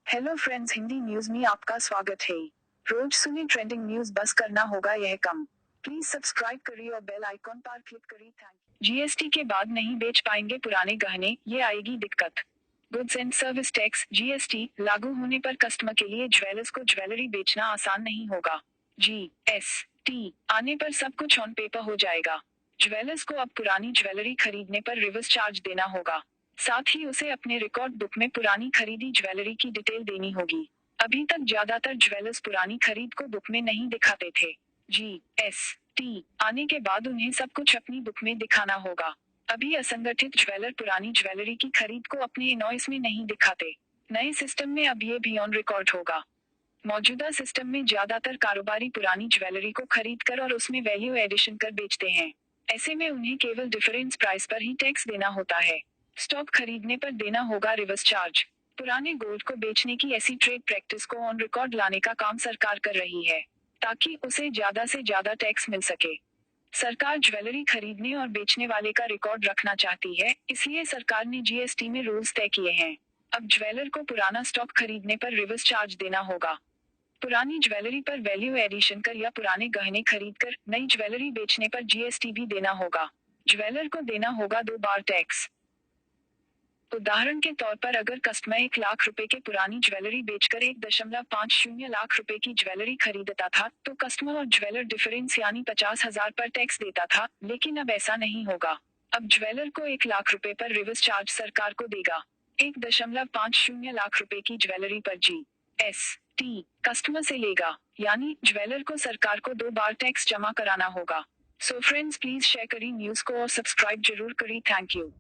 Hello friends, Hindi news में आपका स्वागत है। रोज सुने ट्रेंडिंग न्यूज, बस करना होगा यह कम। प्लीज सब्सक्राइब करिए और बेल आइकॉन पर क्लिक करिए। Thank you. जीएसटी के बाद नहीं बेच पाएंगे पुराने गहने, ये आएगी दिक्कत। Goods and service tax GST लागू होने पर कस्टमर के लिए ज्वेलर्स को ज्वेलरी बेचना आसान नहीं होगा। जीएसटी आने पर सब कुछ ऑन पेपर हो जाएगा। ज्वेलर्स को अब पुरानी ज्वेलरी खरीदने पर रिवर्स चार्ज देना होगा। साथ ही उसे अपने रिकॉर्ड बुक में पुरानी खरीदी ज्वेलरी की डिटेल देनी होगी। अभी तक ज्यादातर ज्वेलर्स पुरानी खरीद को बुक में नहीं दिखाते थे। जीएसटी आने के बाद उन्हें सब कुछ अपनी बुक में दिखाना होगा। अभी असंगठित ज्वेलर पुरानी ज्वेलरी की खरीद को अपने इनवॉइस में नहीं दिखाते। नए सिस्टम में अब ये भी ऑन रिकॉर्ड होगा। मौजूदा सिस्टम में ज्यादातर कारोबारी पुरानी ज्वेलरी को खरीद कर और उसमें वैल्यू एडिशन कर बेचते हैं। ऐसे में उन्हें केवल डिफरेंस प्राइस पर ही टैक्स देना होता है। स्टॉक खरीदने पर देना होगा रिवर्स चार्ज। पुराने गोल्ड को बेचने की ऐसी ट्रेड प्रैक्टिस को ऑन रिकॉर्ड लाने का काम सरकार कर रही है, ताकि उसे ज्यादा से ज्यादा टैक्स मिल सके। सरकार ज्वेलरी खरीदने और बेचने वाले का रिकॉर्ड रखना चाहती है, इसलिए सरकार ने जीएसटी में रूल्स तय किए हैं। अब ज्वेलर को पुराना स्टॉक खरीदने पर रिवर्स चार्ज देना होगा। पुरानी ज्वेलरी पर वैल्यू एडिशन कर या पुराने गहने खरीद कर नई ज्वेलरी बेचने पर जीएसटी भी देना होगा। ज्वेलर को देना होगा 2 बार टैक्स। उदाहरण के तौर पर अगर कस्टमर 1 लाख रुपए के पुरानी ज्वेलरी बेचकर 1.50 लाख रुपए की ज्वेलरी खरीदता था, तो कस्टमर और ज्वेलर डिफरेंस यानी 50,000 पर टैक्स देता था, लेकिन अब ऐसा नहीं होगा। अब ज्वेलर को 1 लाख रुपए पर रिवर्स चार्ज सरकार को देगा। 1.50 लाख रुपए की ज्वेलरी पर जीएसटी कस्टमर से लेगा, यानी ज्वेलर को सरकार को 2 बार टैक्स जमा कराना होगा। सो फ्रेंड्स, प्लीज शेयर करी न्यूज को और सब्सक्राइब जरूर करी। Thank you.